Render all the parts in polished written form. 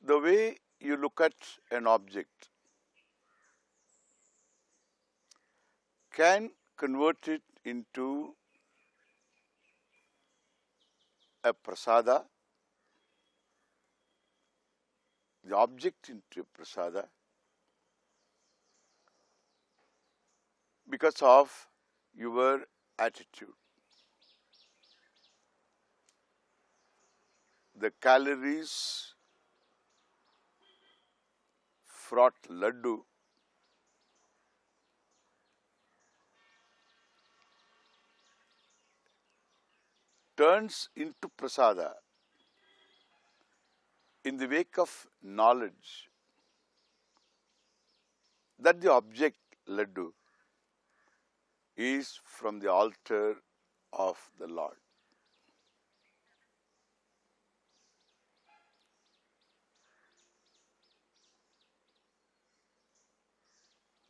The way you look at an object can convert it into a prasada, the object into a prasada, because of your attitude. The calories fraught laddu turns into prasada in the wake of knowledge that the object laddu is from the altar of the Lord.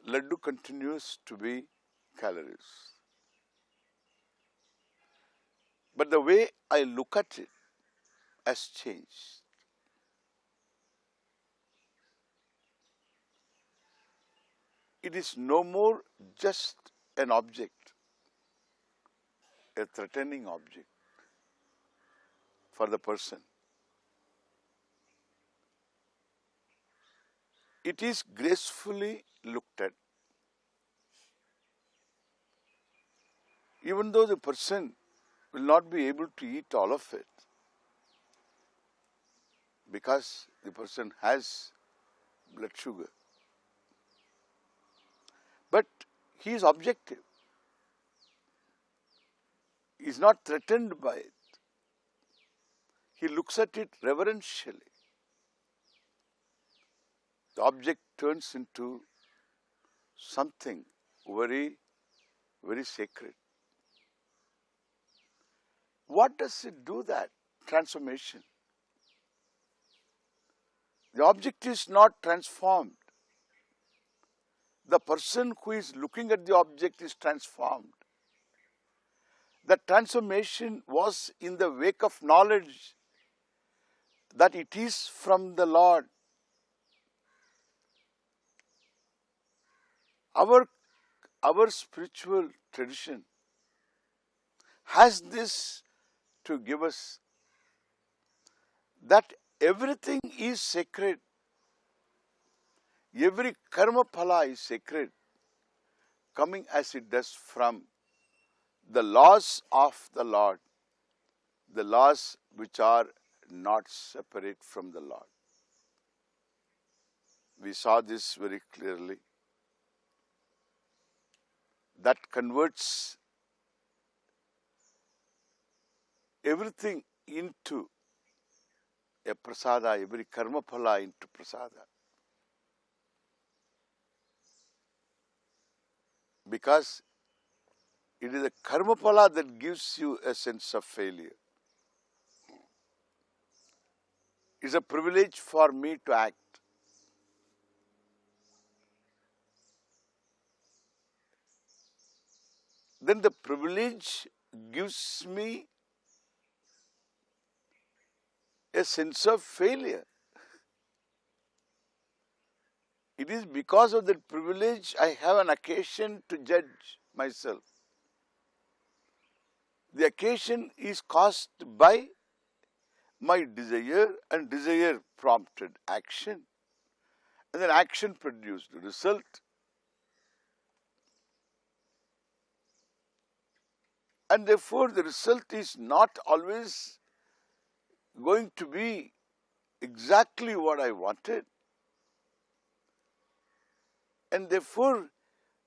Laddu continues to be calories. But the way I look at it has changed. It is no more just an object, a threatening object for the person. It is gracefully looked at, even though the person will not be able to eat all of it because the person has blood sugar. But he is objective. He is not threatened by it. He looks at it reverentially. The object turns into something very, very sacred. What does it do, that transformation? The object is not transformed. The person who is looking at the object is transformed. The transformation was in the wake of knowledge that it is from the Lord. Our spiritual tradition has this to give us, that everything is sacred. Every karma phala is sacred, coming as it does from the laws of the Lord, the laws which are not separate from the Lord. We saw this very clearly. That converts everything into a prasada, every karma phala into prasada. Because it is a karma phala that gives you a sense of failure. It's a privilege for me to act. Then the privilege gives me a sense of failure. It is because of that privilege I have an occasion to judge myself. The occasion is caused by my desire, and desire prompted action, and then action produced the result. And therefore the result is not always going to be exactly what I wanted. And therefore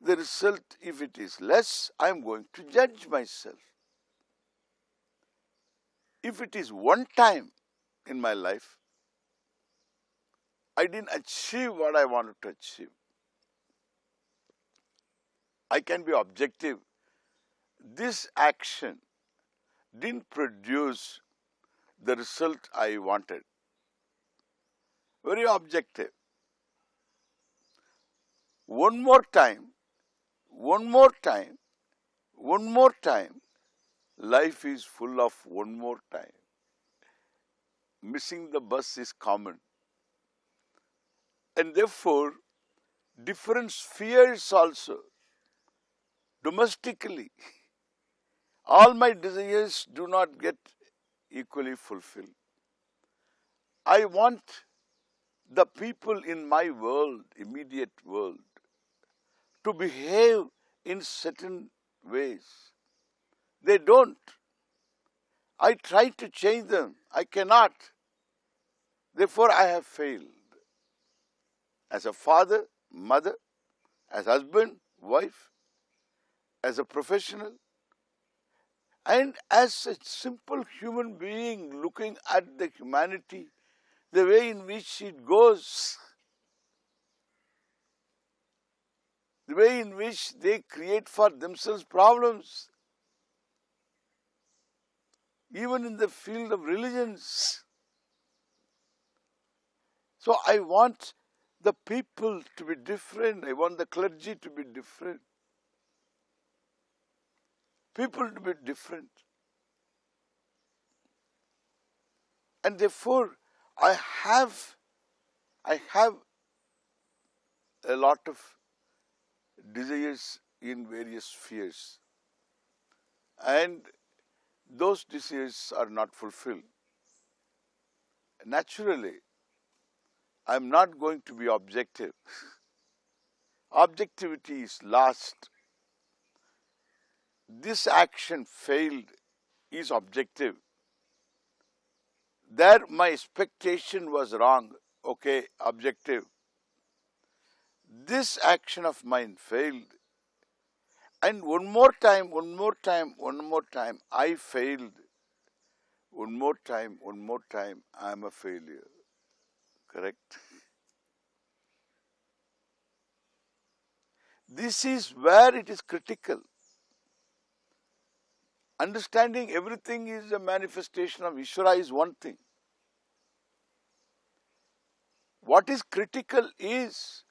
the result, if it is less, I am going to judge myself. If it is one time in my life, I didn't achieve what I wanted to achieve, I can be objective. This action didn't produce the result I wanted. Very objective. One more time, one more time, life is full of one more time. Missing the bus is common. And therefore, different spheres also, domestically, all my desires do not get equally fulfilled. I want the people in my world, immediate world, to behave in certain ways. They don't. I try to change them. I cannot. Therefore, I have failed. As a father, mother, as husband, wife, as a professional, and as a simple human being looking at the humanity, the way in which it goes, the way in which they create for themselves problems, even in the field of religions. So I want the people to be different. I want the clergy to be different. People to be different. And therefore, I have a lot of desires in various spheres. And those desires are not fulfilled. Naturally, I am not going to be objective. Objectivity is lost. This action failed is objective. There my expectation was wrong. Okay, objective. This action of mine failed. And one more time, I failed. One more time, I am a failure. Correct? This is where it is critical. Understanding everything is a manifestation of Ishvara is one thing. What is critical is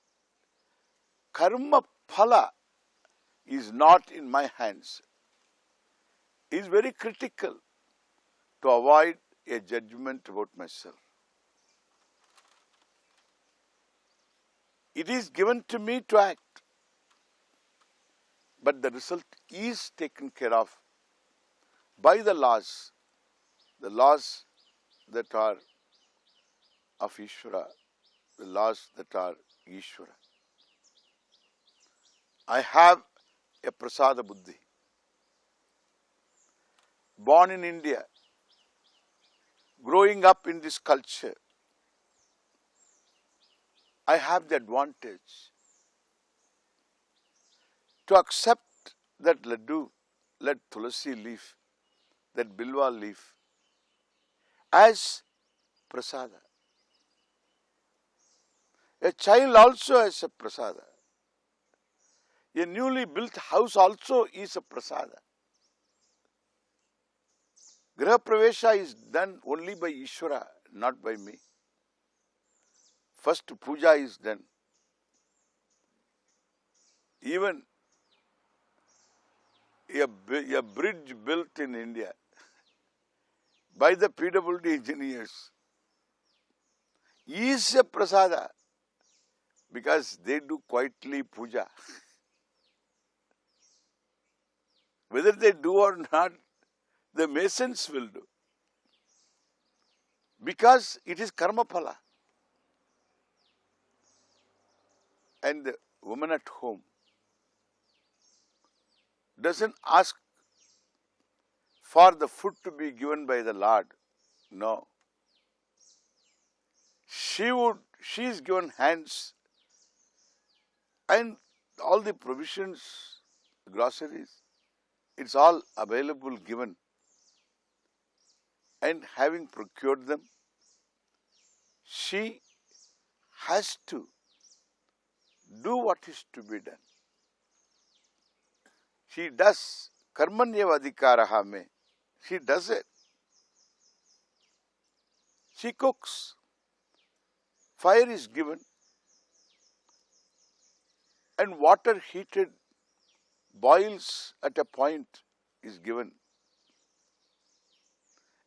karma phala is not in my hands. It is very critical to avoid a judgment about myself. It is given to me to act, but the result is taken care of by the laws that are of Ishvara, the laws that are Ishvara. I have a prasada buddhi. Born in India, growing up in this culture, I have the advantage to accept that laddu, that tulasi leaf, that bilwa leaf as prasada. A child also has a prasada. A newly built house also is a prasada. Graha Pravesha is done only by Ishvara, not by me. First puja is done. Even a bridge built in India by the PWD engineers is a prasada because they do quietly puja. Whether they do or not, the masons will do. Because it is karma phala. And the woman at home doesn't ask for the food to be given by the Lord. No. She is given hands and all the provisions, groceries, it's all available, given. And having procured them, she has to do what is to be done. She does. Karmanyeva adhikaraha mein. She does it. She cooks. Fire is given and water heated boils at a point is given.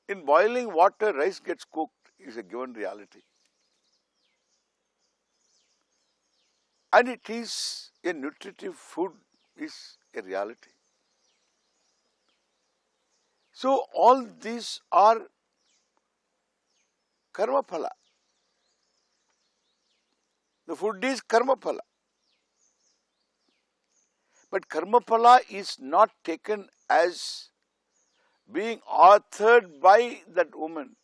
In boiling water, rice gets cooked is a given reality. And it is a nutritive food is a reality. So all these are karma phala. The food is karma phala. But karma phala is not taken as being authored by that woman.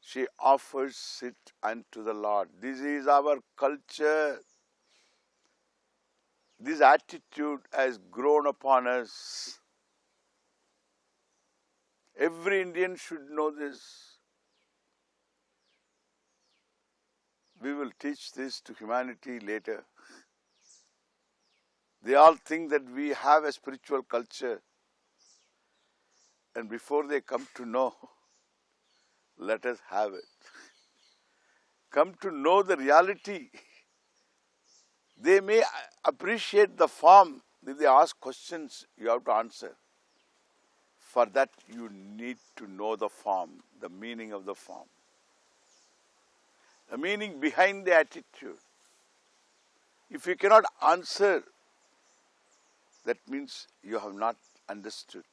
She offers it unto the Lord. This is our culture. This attitude has grown upon us. Every Indian should know this. We will teach this to humanity later. They all think that we have a spiritual culture. And before they come to know, let us have it. Come to know the reality. They may appreciate the form. If they ask questions, you have to answer. For that, you need to know the form, the meaning of the form. The meaning behind the attitude. If you cannot answer, that means you have not understood.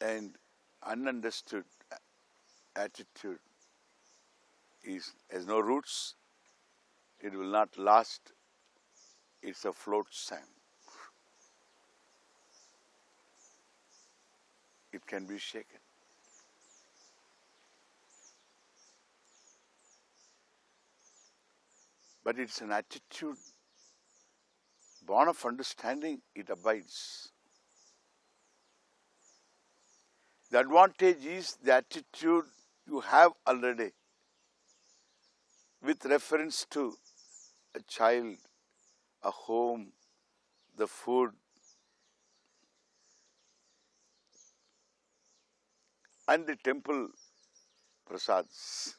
And ununderstood attitude has no roots. It will not last. It's a float sand. It can be shaken. But it's an attitude born of understanding, it abides. The advantage is the attitude you have already with reference to a child, a home, the food, and the temple prasads.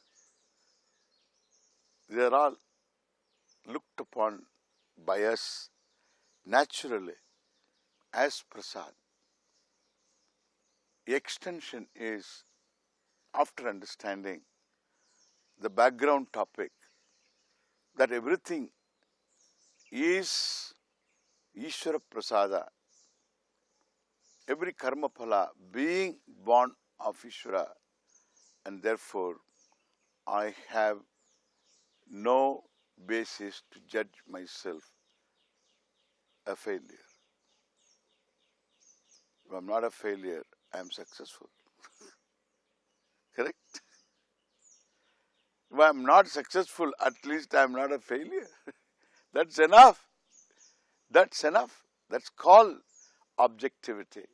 They are all looked upon by us naturally as prasad. The extension is, after understanding the background topic, that everything is Ishvara Prasada, every karma phala being born of Ishvara, and therefore I have no basis to judge myself a failure. If I am not a failure, I am successful. Correct? If I am not successful, at least I am not a failure. That's enough. That's enough. That's called objectivity.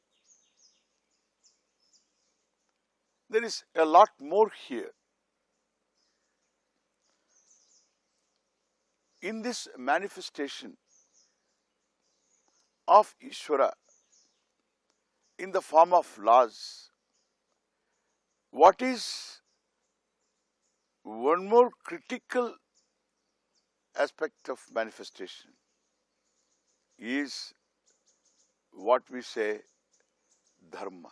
There is a lot more here. In this manifestation of Ishvara in the form of laws, what is one more critical aspect of manifestation is what we say Dharma.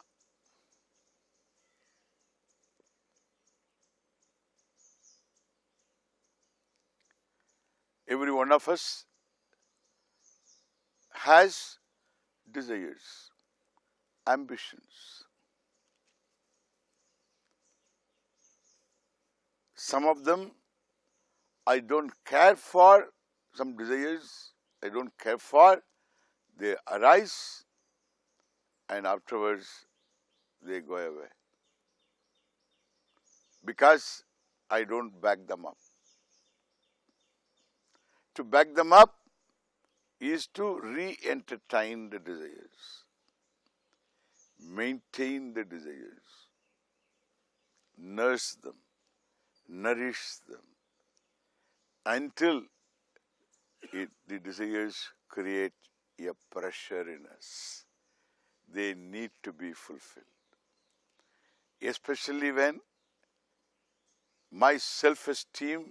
Every one of us has desires, ambitions. Some of them I don't care for, some desires I don't care for, they arise and afterwards they go away because I don't back them up. To back them up is to re-entertain the desires, maintain the desires, nurse them, nourish them, until the desires create a pressure in us. They need to be fulfilled. Especially when my self-esteem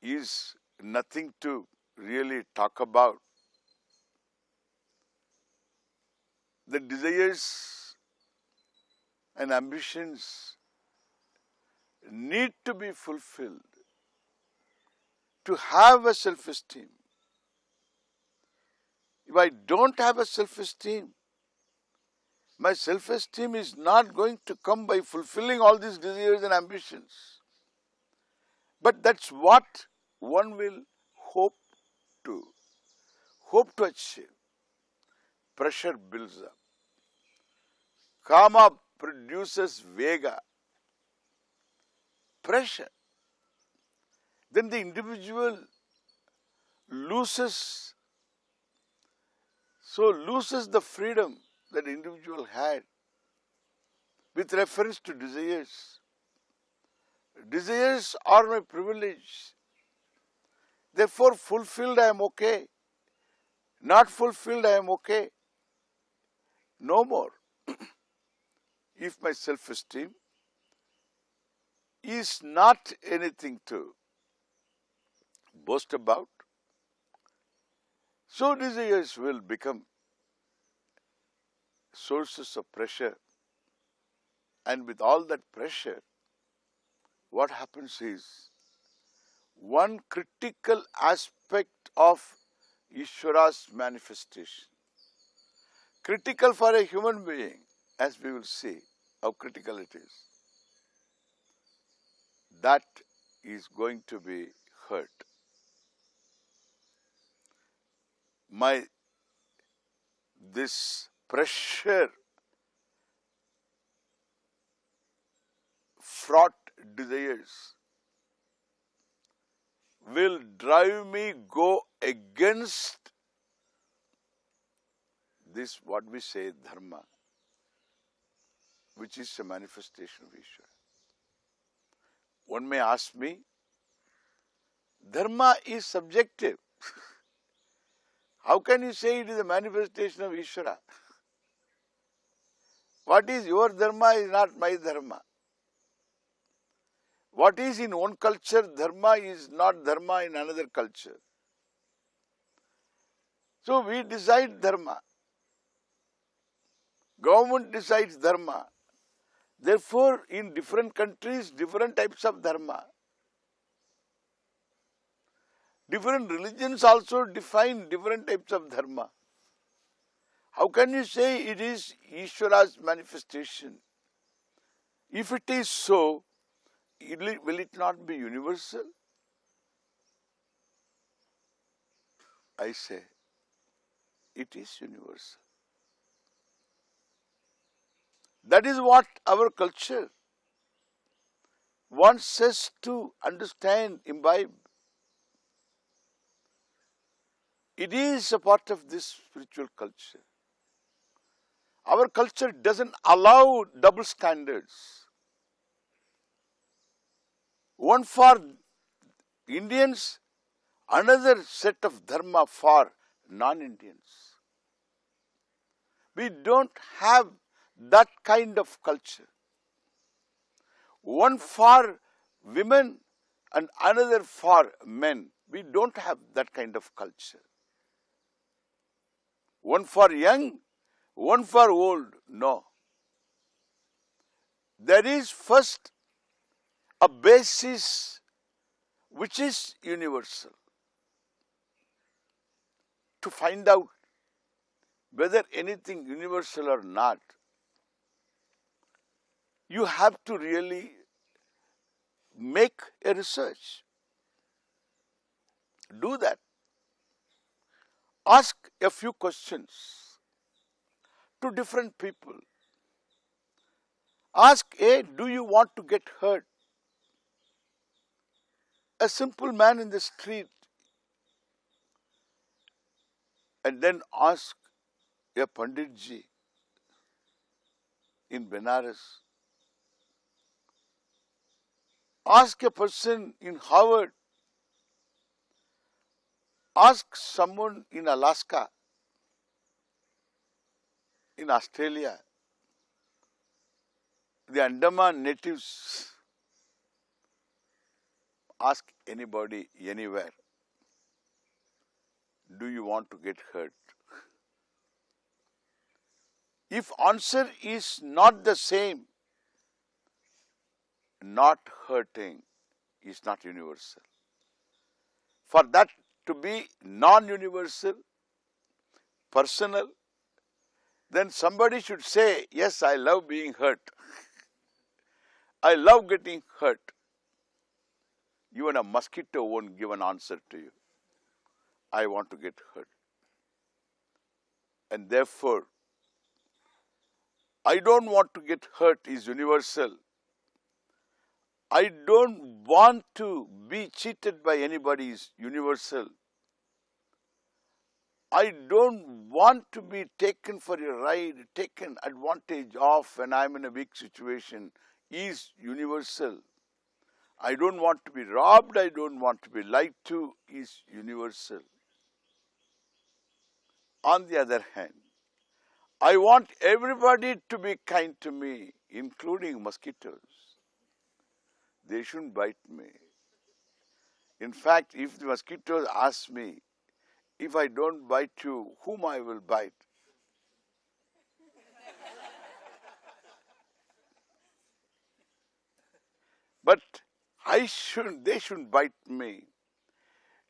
is nothing to really talk about the desires and ambitions need to be fulfilled to have a self-esteem. If I don't have a self-esteem, my self-esteem is not going to come by fulfilling all these desires and ambitions. But that's what one will hope to achieve. Pressure builds up. Kama produces vega. Pressure. Then the individual loses the freedom that the individual had with reference to desires. Desires are my privilege. Therefore, fulfilled I am okay. Not fulfilled I am okay. No more. If my self-esteem is not anything to boast about, so desires will become sources of pressure. And with all that pressure, what happens is, one critical aspect of Ishvara's manifestation, critical for a human being, as we will see how critical it is, that is going to be hurt. This pressure fraught desires will drive me go against this, what we say, Dharma, which is a manifestation of Ishvara. One may ask me, Dharma is subjective. How can you say it is a manifestation of Ishvara? What is your Dharma is not my Dharma. What is in one culture, Dharma is not Dharma in another culture. So we decide Dharma. Government decides Dharma. Therefore, in different countries, different types of Dharma. Different religions also define different types of Dharma. How can you say it is Ishvara's manifestation? If it is so, will it not be universal? I say, it is universal. That is what our culture wants us to understand, imbibe. It is a part of this spiritual culture. Our culture doesn't allow double standards. One for Indians, another set of Dharma for non-Indians. We don't have that kind of culture. One for women and another for men. We don't have that kind of culture. One for young, one for old. No. There is first a basis which is universal. To find out whether anything universal or not, you have to really make a research. Do that. Ask a few questions to different people. Ask A, do you want to get hurt? A simple man in the street. And then ask a Panditji in Benares. Ask a person in Harvard. Ask someone in Alaska, in Australia, the Andaman natives. Ask anybody, anywhere. do you want to get hurt? If answer is not the same, not hurting is not universal. For that to be non-universal, personal, then somebody should say, yes, I love being hurt. I love getting hurt. Even a mosquito won't give an answer to you. I want to get hurt. And therefore, I don't want to get hurt is universal. I don't want to be cheated by anybody is universal. I don't want to be taken for a ride, taken advantage of when I'm in a weak situation is universal. I don't want to be robbed, I don't want to be lied to is universal. On the other hand, I want everybody to be kind to me, including mosquitoes. They shouldn't bite me. In fact, if the mosquitoes ask me, if I don't bite you, whom I will bite? But they shouldn't bite me.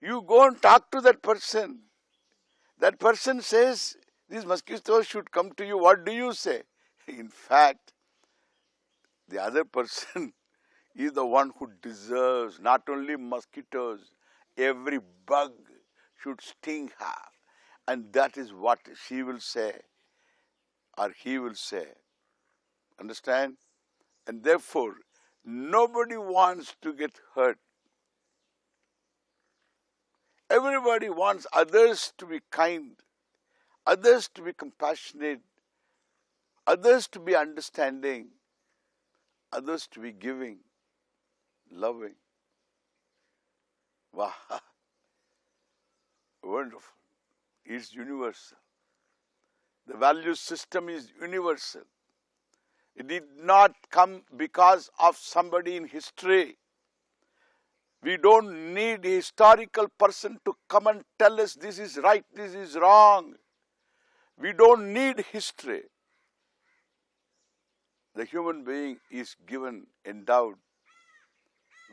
You go and talk to that person. That person says, these mosquitoes should come to you. What do you say? In fact, the other person is the one who deserves not only mosquitoes, every bug should sting her. And that is what she will say or he will say. Understand? And therefore, nobody wants to get hurt. Everybody wants others to be kind, others to be compassionate, others to be understanding, others to be giving, loving. Wow! Wonderful. It's universal. The value system is universal. It did not come because of somebody in history. We don't need a historical person to come and tell us this is right, this is wrong. We don't need history. The human being is given, endowed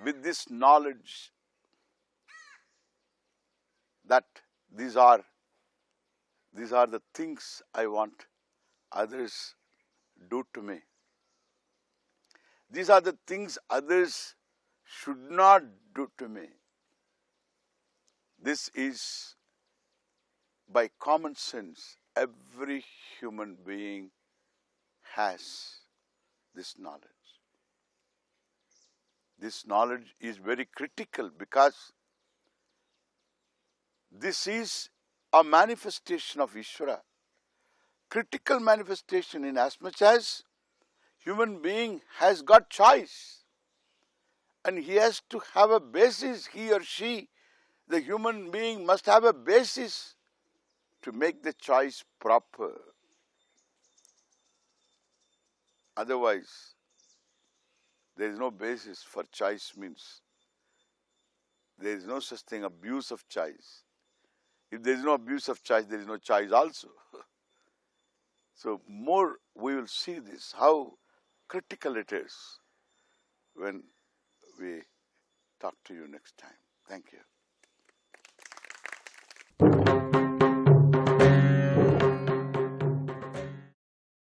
with this knowledge that these are the things I want others do to me. These are the things others should not do to me. This is by common sense. Every human being has this knowledge. This knowledge is very critical because this is a manifestation of Ishvara. Critical manifestation in as much as human being has got choice. And he has to have a basis, he or she, the human being must have a basis to make the choice proper. Otherwise, there is no basis for choice means. There is no such thing, abuse of choice. If there is no abuse of choice, there is no choice also. So more we will see this, how critical it is when we talk to you next time. Thank you.